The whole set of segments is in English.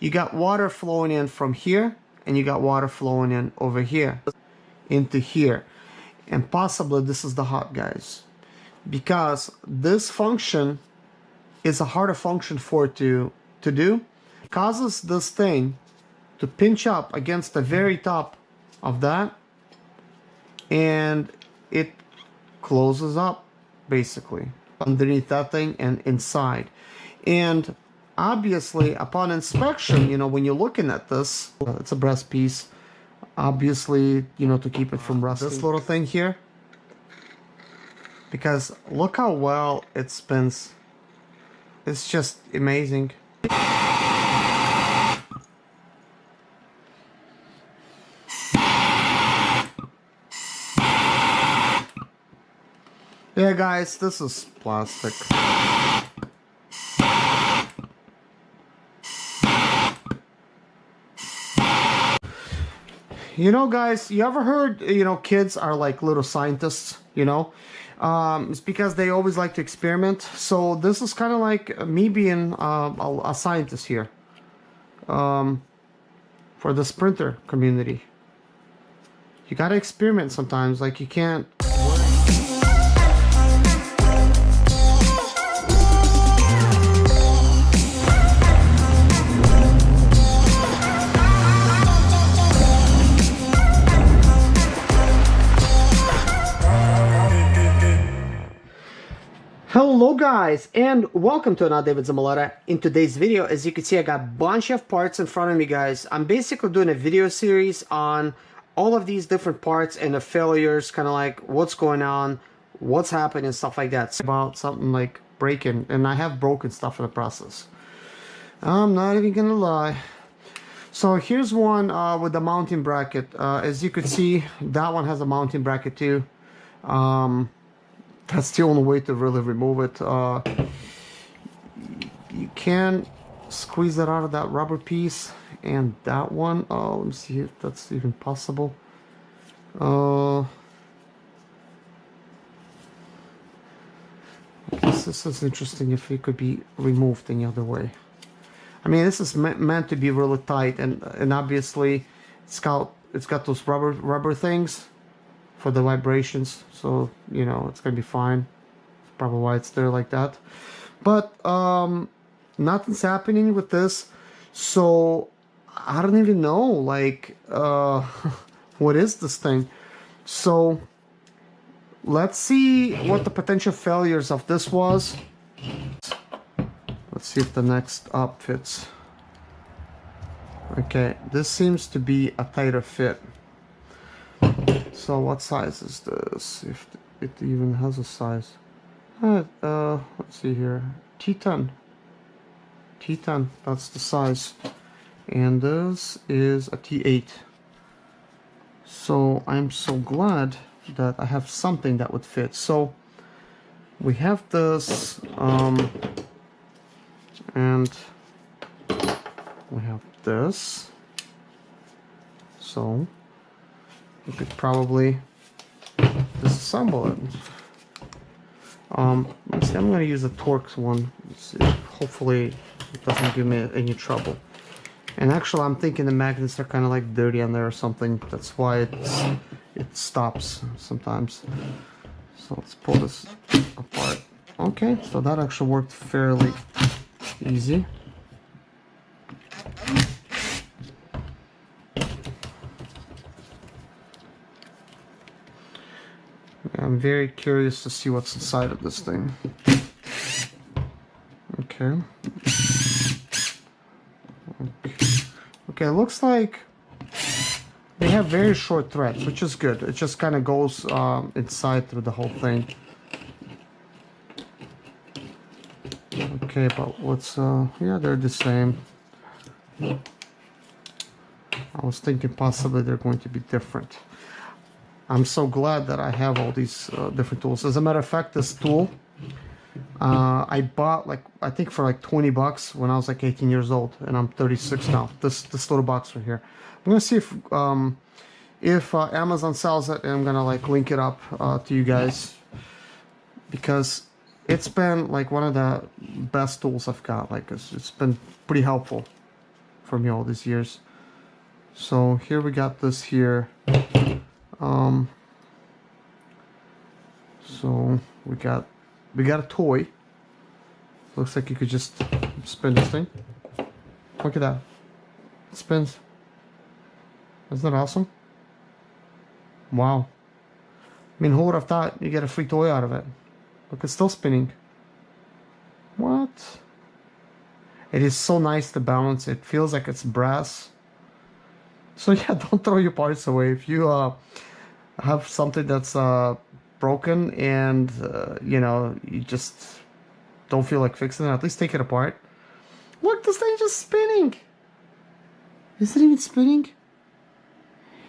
You got water flowing in from here, and you got water flowing in over here into here, and possibly this is the hub, guys, because this function is a harder function for it to do. It causes this thing to pinch up against the very top of that, and it closes up basically underneath that thing and inside. And obviously upon inspection, you know, when you're looking at this, it's a breast piece, obviously, you know, to keep it from rusting. This little thing here, because look how well it spins. It's just amazing. Yeah, guys, this is plastic. You know, guys, you ever heard, you know, kids are like little scientists, you know? It's because they always like to experiment. So this is kind of like me being a scientist here for the sprinter community. You gotta experiment sometimes, like you can't... Hello guys, and welcome to another David Zimaleta. In today's video, as you can see, I got a bunch of parts in front of me, guys. I'm basically doing a video series on all of these different parts and the failures, kind of like what's going on, what's happening, stuff like that. It's about something like breaking, and I have broken stuff in the process. I'm not even gonna lie. So here's one with the mounting bracket. As you can see, that one has a mounting bracket too. That's the only way to really remove it. You can squeeze that out of that rubber piece, and that one, let me see if that's even possible. I guess this is interesting if it could be removed any other way. I mean, this is meant to be really tight, and obviously it's got those rubber things for the vibrations, so you know it's gonna be fine. That's probably why it's there like that. But nothing's happening with this, so I don't even know, like what is this thing. So let's see what the potential failures of this was. Let's see if the next up fits. Okay, this seems to be a tighter fit. So what size is this, if it even has a size? Let's see here, T1N. T1N, that's the size. And this is a T8. So I'm so glad that I have something that would fit. So we have this, and we have this. So we could probably disassemble it. Let's see, I'm going to use a Torx one. Let's see, hopefully it doesn't give me any trouble. And actually, I'm thinking the magnets are kind of like dirty on there or something. That's why it stops sometimes. So let's pull this apart. Okay, so that actually worked fairly easy. I'm very curious to see what's inside of this thing. Okay. Okay, it looks like they have very short threads, which is good. It just kind of goes inside through the whole thing. Okay, but what's yeah, they're the same. I was thinking possibly they're going to be different. I'm so glad that I have all these different tools. As a matter of fact, this tool I bought, like, I think for like 20 bucks when I was like 18 years old, and I'm 36 now. This little box right here. I'm gonna see if Amazon sells it, and I'm gonna like link it up to you guys, because it's been like one of the best tools I've got. Like it's been pretty helpful for me all these years. So here we got this here. So we got a toy. Looks like you could just spin this thing. Look at that. It spins. Isn't that awesome? Wow. I mean, who would have thought you get a free toy out of it? Look, it's still spinning. What? It is so nice to balance. It feels like it's brass. So yeah, don't throw your parts away. If you have something that's broken and you know, you just don't feel like fixing it, at least take it apart. Look, this thing just spinning. Is it even spinning?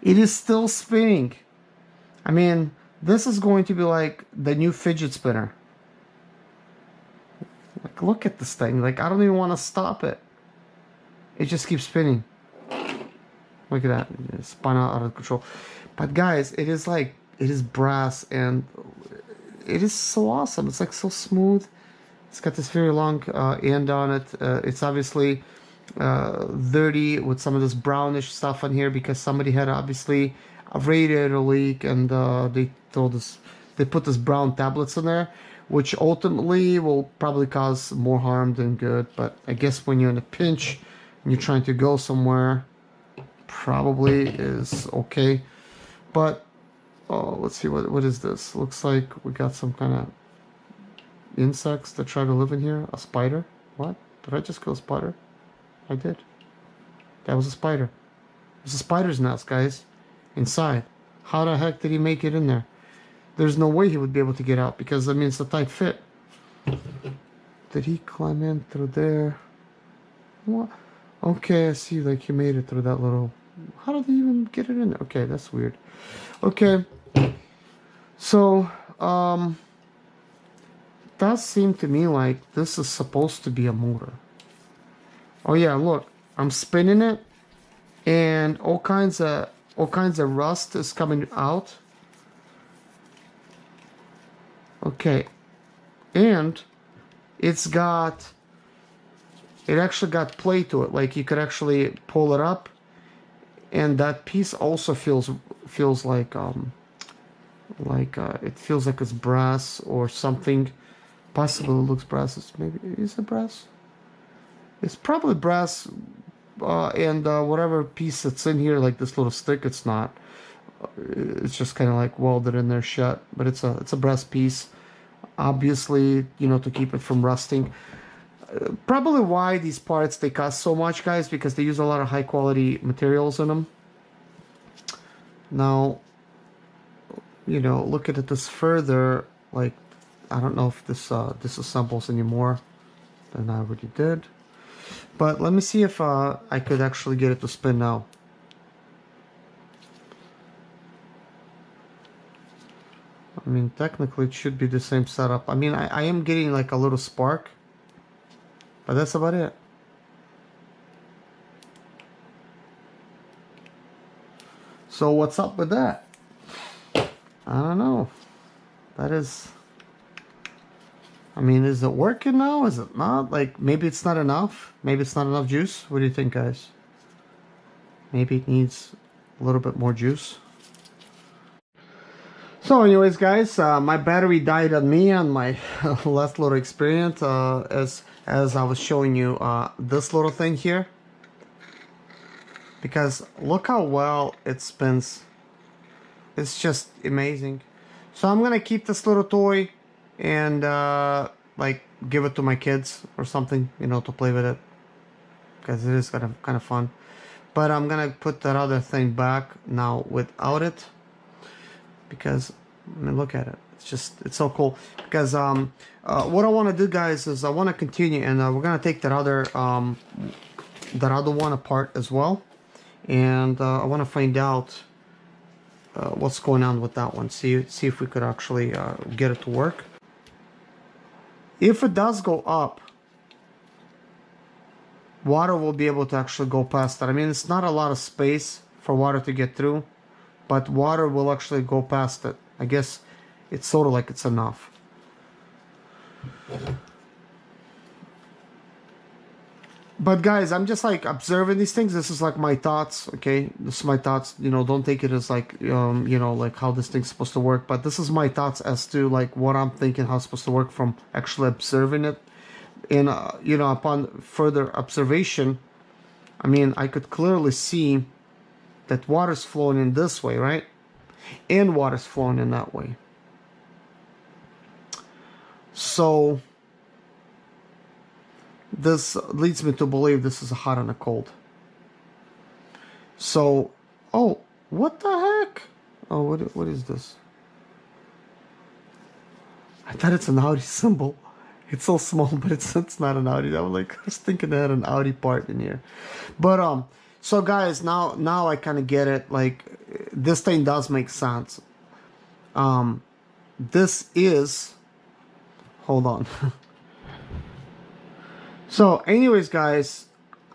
It is still spinning. I mean, this is going to be like the new fidget spinner. Like, look at this thing. Like, I don't even want to stop it. It just keeps spinning. Look at that. It spun out of control. But guys, it is like, it is brass and it is so awesome. It's like so smooth. It's got this very long end on it. It's obviously dirty with some of this brownish stuff on here because somebody had obviously a radiator leak, and they put this brown tablets in there, which ultimately will probably cause more harm than good. But I guess when you're in a pinch and you're trying to go somewhere, probably is okay. But let's see, what is this? Looks like we got some kind of insects that try to live in here. A spider? What? Did I just kill a spider? I did. That was a spider. It's a spider's nest, guys. Inside. How the heck did he make it in there? There's no way he would be able to get out because, I mean, it's a tight fit. Did he climb in through there? What? Okay, I see, like, he made it through that little... How did he even get it in there? Okay, that's weird. Okay. So, does seem to me like this is supposed to be a motor. Oh yeah, look, I'm spinning it, and all kinds of rust is coming out. Okay, and it actually got play to it. Like you could actually pull it up, and that piece also feels like it feels like it's brass or something. Possibly it looks brass. Is it brass? It's probably brass, and whatever piece that's in here, like this little stick, it's not. It's just kind of like welded in there shut, but it's a brass piece, obviously, you know, to keep it from rusting. Probably why these parts, they cost so much, guys, because they use a lot of high quality materials in them. Now, you know, look at this further. Like, I don't know if this disassembles anymore than I already did. But let me see if I could actually get it to spin now. I mean, technically it should be the same setup. I mean, I am getting like a little spark, but that's about it. So what's up with that? I don't know. That is... I mean, is it working now? Is it not? Like, maybe it's not enough. Maybe it's not enough juice. What do you think, guys? Maybe it needs a little bit more juice. So anyways, guys, my battery died on me on my last little experience, as I was showing you this little thing here. Because look how well it spins. It's just amazing. So I'm gonna keep this little toy and like give it to my kids or something, you know, to play with it, because it is kind of fun. But I'm gonna put that other thing back now without it, because I mean, look at it. It's so cool. Because what I want to do, guys, is I want to continue, and we're gonna take that other one apart as well, and I want to find out what's going on with that one. See if we could actually get it to work. If it does go up, water will be able to actually go past that. I mean, it's not a lot of space for water to get through, but water will actually go past it. I guess it's sort of like it's enough. But guys, I'm just like observing these things. This is like my thoughts, okay? This is my thoughts. You know, don't take it as like, you know, like how this thing's supposed to work. But this is my thoughts as to like what I'm thinking how it's supposed to work from actually observing it. And, you know, upon further observation, I mean, I could clearly see that water's flowing in this way, right? And water's flowing in that way. So this leads me to believe this is a hot and a cold. So, oh, what the heck? Oh, what is this? I thought it's an Audi symbol. It's so small, but it's not an Audi. I was thinking they had an Audi part in here. But so guys, now I kind of get it. Like this thing does make sense. This is, hold on. So anyways, guys,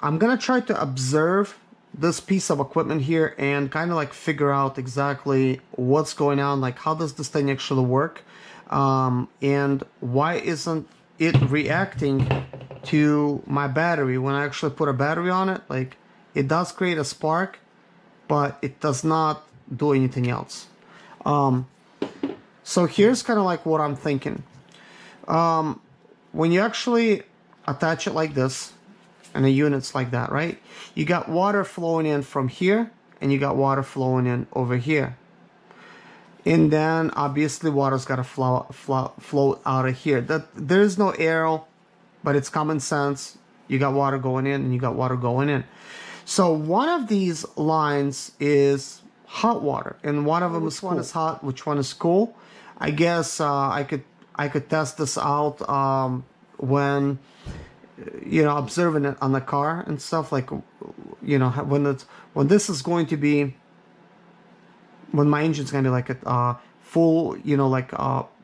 I'm gonna try to observe this piece of equipment here and kind of like figure out exactly what's going on, like how does this thing actually work, and why isn't it reacting to my battery when I actually put a battery on it. Like it does create a spark, but it does not do anything else. So here's kind of like what I'm thinking. When you actually attach it like this, and the unit's like that, right? You got water flowing in from here, and you got water flowing in over here. And then obviously water's got to flow out of here. There is no arrow, but it's common sense. You got water going in, and you got water going in. So one of these lines is hot water, and one of them is cool. Which one is hot? Which one is cool? I guess I could test this out when, you know, observing it on the car and stuff, like, you know, when this is going to be, when my engine's gonna be like a full, you know, like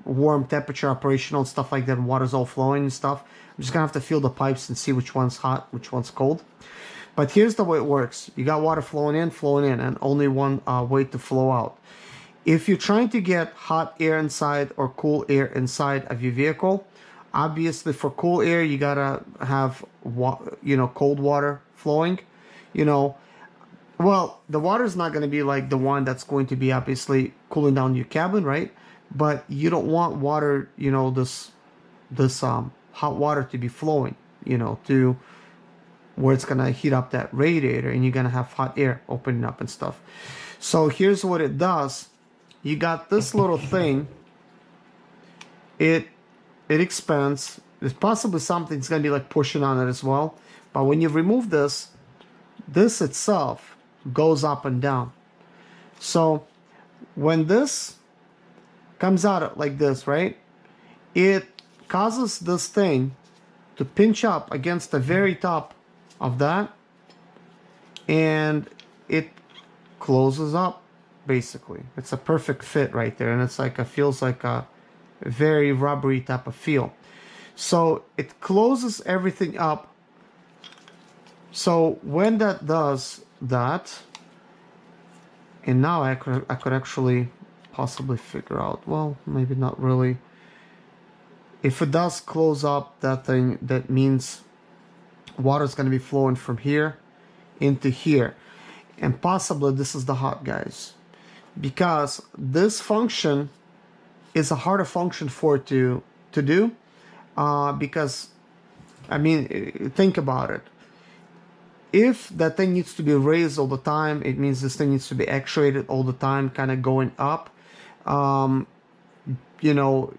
warm temperature operational and stuff like that, and water's all flowing and stuff. I'm just gonna have to feel the pipes and see which one's hot, which one's cold. But here's the way it works. You got water flowing in, and only one way to flow out. If you're trying to get hot air inside or cool air inside of your vehicle, obviously for cool air you gotta have, you know, cold water flowing. You know, well, the water is not going to be like the one that's going to be obviously cooling down your cabin, right? But you don't want water, you know, this hot water to be flowing, you know, to where it's going to heat up that radiator, and you're going to have hot air opening up and stuff. So here's what it does. You got this little thing. It expands. There's possibly something that's going to be like pushing on it as well. But when you remove this itself goes up and down. So when this comes out like this, right, it causes this thing to pinch up against the very top of that, and it closes up. Basically, it's a perfect fit right there, and it's like it feels like a very rubbery type of feel. So it closes everything up. So when that does that, and now I could actually possibly figure out, well, maybe not really. If it does close up that thing, that means water is going to be flowing from here into here, and possibly this is the hot, guys, because this function is a harder function for it to do, because, I mean, think about it. If that thing needs to be raised all the time, it means this thing needs to be actuated all the time, kind of going up, you know,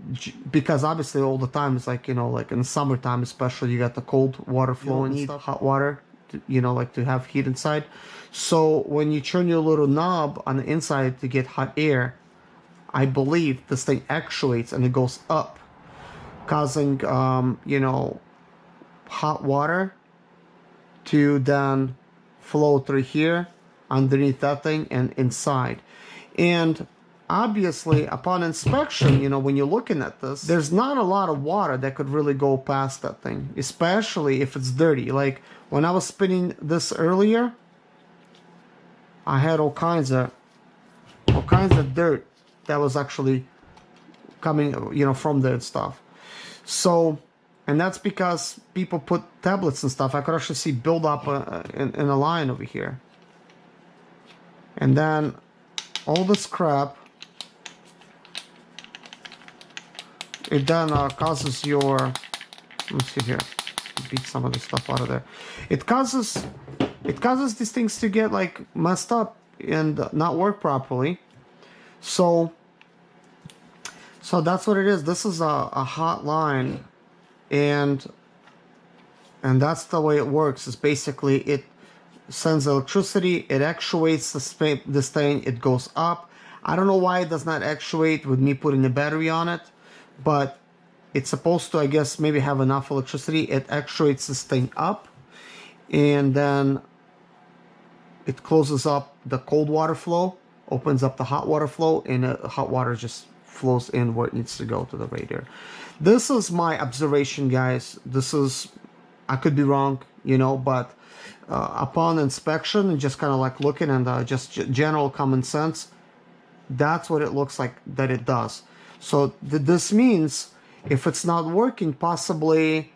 because obviously all the time it's like, you know, like in the summertime especially, you got the cold water flowing, you need hot water to, you know, like to have heat inside. So when you turn your little knob on the inside to get hot air, I believe this thing actuates and it goes up, causing, you know, hot water to then flow through here, underneath that thing, and inside. And obviously, upon inspection, you know, when you're looking at this, there's not a lot of water that could really go past that thing, especially if it's dirty. Like, when I was spinning this earlier, I had all kinds of dirt that was actually coming, you know, from there and stuff. So And that's because people put tablets and stuff. I could actually see build up in a line over here. And then all this crap, it then causes your, let me see here, beat some of the stuff out of there. It causes these things to get like messed up and not work properly. So that's what it is. This is a hot line, and that's the way it works. Is basically it sends electricity, it actuates this thing, it goes up. I don't know why it does not actuate with me putting a battery on it, but it's supposed to, I guess, maybe have enough electricity. It actuates this thing up, and then it closes up the cold water flow, opens up the hot water flow, and the hot water just flows in where it needs to go to the radiator. This is my observation, guys. This is, I could be wrong, you know, but upon inspection and just kind of like looking and just general common sense, that's what it looks like that it does. So this means if it's not working, possibly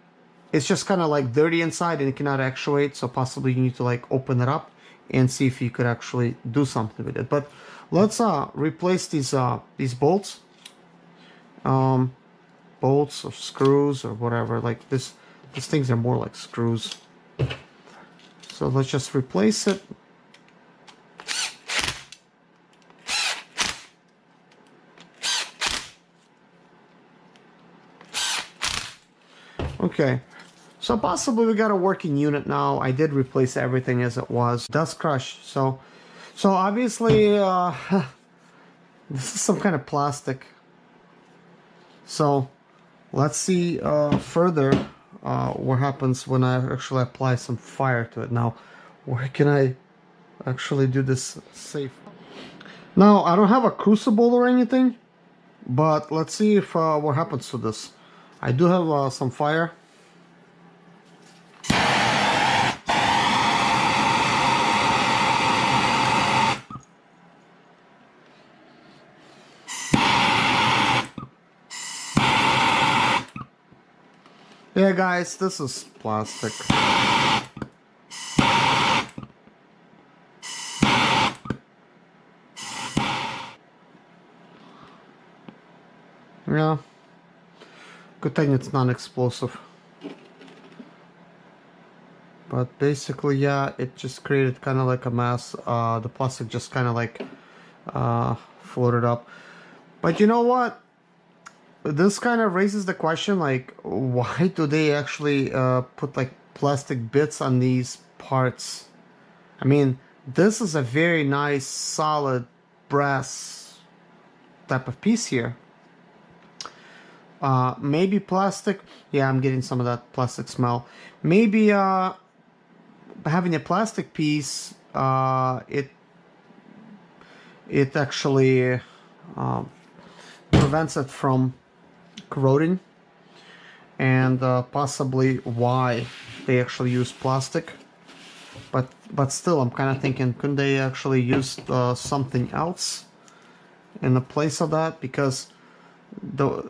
it's just kind of like dirty inside and it cannot actuate. So possibly you need to like open it up and see if you could actually do something with it. But let's replace these bolts, bolts or screws or whatever. Like these things are more like screws. So let's just replace it. Okay, so possibly we got a working unit now. I did replace everything as it was. Dust crush. So obviously this is some kind of plastic. So let's see further what happens when I actually apply some fire to it. Now, where can I actually do this safe? Now, I don't have a crucible or anything, but let's see if what happens to this. I do have some fire. Yeah, guys, this is plastic. Yeah. Good thing it's non-explosive. But basically, yeah, it just created kind of like a mess. The plastic just kind of like floated up. But you know what? This kind of raises the question, like, why do they actually put like plastic bits on these parts? I mean, this is a very nice solid brass type of piece here. Maybe plastic. Yeah, I'm getting some of that plastic smell. Maybe having a plastic piece, it actually prevents it from corroding, and possibly why they actually use plastic. But still, I'm kind of thinking, couldn't they actually use something else in the place of that? Because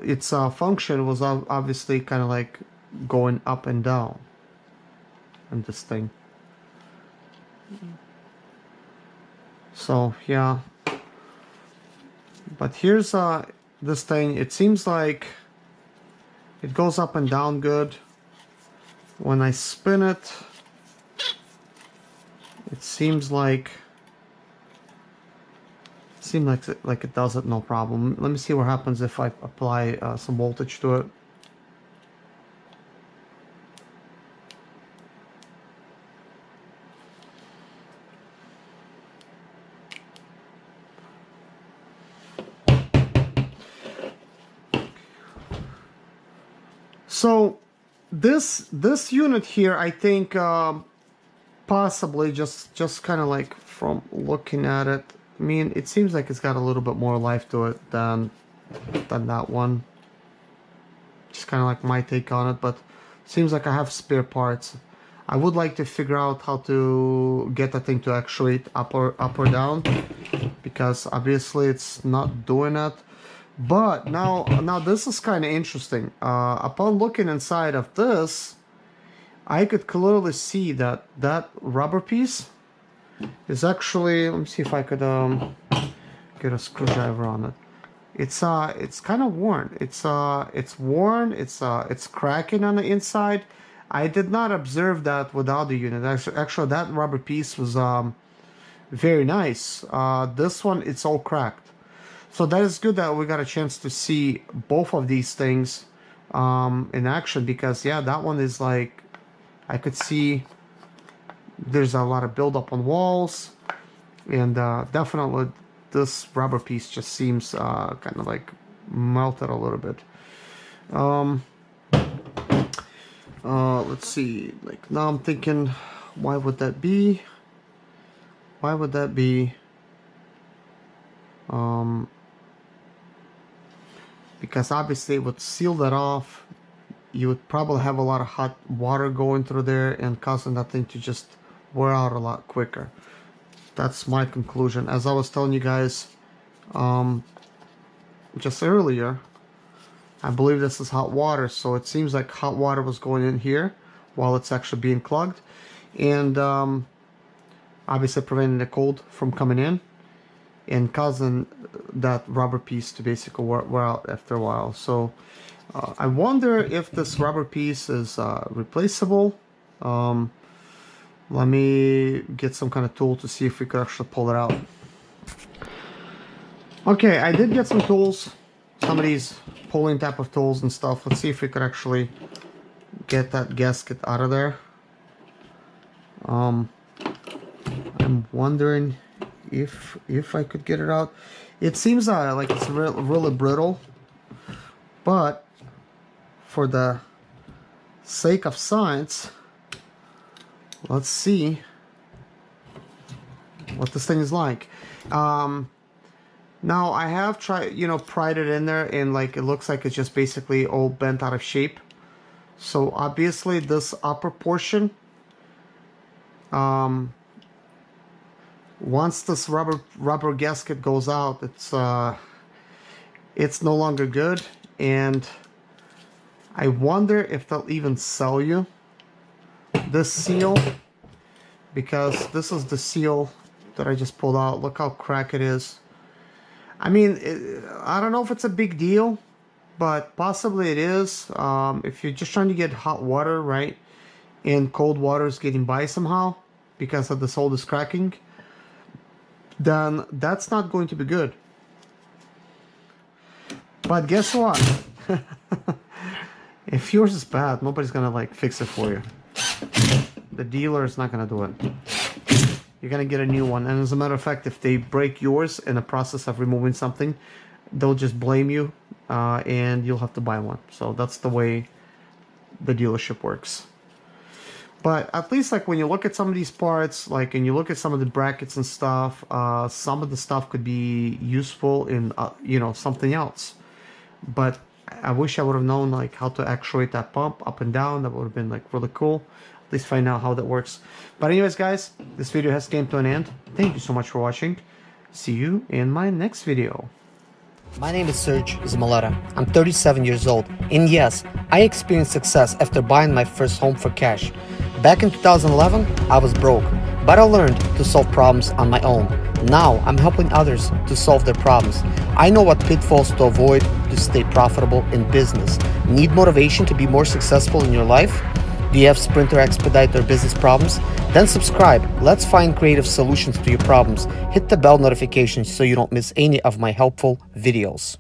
its function was obviously kind of like going up and down in this thing. So yeah, but here's this thing. It seems like it goes up and down good. When I spin it, it seems like it does it no problem. Let me see what happens if I apply some voltage to it. So this unit here, I think possibly just kind of like from looking at it, I mean, it seems like it's got a little bit more life to it than that one. Just kind of like my take on it, but it seems like I have spare parts. I would like to figure out how to get the thing to actuate up or down, because obviously it's not doing it. But now this is kind of interesting. Upon looking inside of this, I could clearly see that that rubber piece is actually, let me see if I could get a screwdriver on it. It's kind of worn. It's worn. It's cracking on the inside. I did not observe that without the unit. Actually, that rubber piece was very nice. This one, it's all cracked. So that is good that we got a chance to see both of these things in action, because yeah, that one is like, I could see there's a lot of buildup on walls, and definitely this rubber piece just seems kind of like melted a little bit. Let's see, like now I'm thinking, why would that be? Why would that be? Because obviously it would seal that off. You would probably have a lot of hot water going through there and causing that thing to just wear out a lot quicker. That's my conclusion. As I was telling you guys just earlier, I believe this is hot water, so it seems like hot water was going in here while it's actually being clogged, and obviously preventing the cold from coming in and causing that rubber piece to basically wear out after a while. So I wonder if this rubber piece is replaceable. Let me get some kind of tool to see if we could actually pull it out. Okay, I did get some tools, some of these pulling type of tools and stuff. Let's see if we could actually get that gasket out of there. I'm wondering if I could get it out. It seems like it's really brittle, but for the sake of science, let's see what this thing is like. Now I have tried, pried it in there, and like it looks like it's just basically all bent out of shape. So obviously this upper portion, once this rubber gasket goes out, it's no longer good, and I wonder if they'll even sell you this seal, because this is the seal that I just pulled out. Look how cracked it is. I mean, I don't know if it's a big deal, but possibly it is. If you're just trying to get hot water, right, and cold water is getting by somehow because of all this cracking, then that's not going to be good. But guess what? If yours is bad, nobody's gonna like fix it for you. The dealer is not gonna do it. You're gonna get a new one, and as a matter of fact, if they break yours in the process of removing something, they'll just blame you, and you'll have to buy one. So that's the way the dealership works. But at least like when you look at some of these parts, like, and you look at some of the brackets and stuff, some of the stuff could be useful in something else. But I wish I would have known like how to actuate that pump up and down. That would have been like really cool. At least find out how that works. But anyways, guys, this video has came to an end. Thank you so much for watching. See you in my next video. My name is Serge Zimaleta. I'm 37 years old, and yes, I experienced success after buying my first home for cash. Back in 2011, I was broke, but I learned to solve problems on my own. Now I'm helping others to solve their problems. I know what pitfalls to avoid to stay profitable in business. Need motivation to be more successful in your life? Do you have Sprint or Expedite or business problems? Then subscribe. Let's find creative solutions to your problems. Hit the bell notification so you don't miss any of my helpful videos.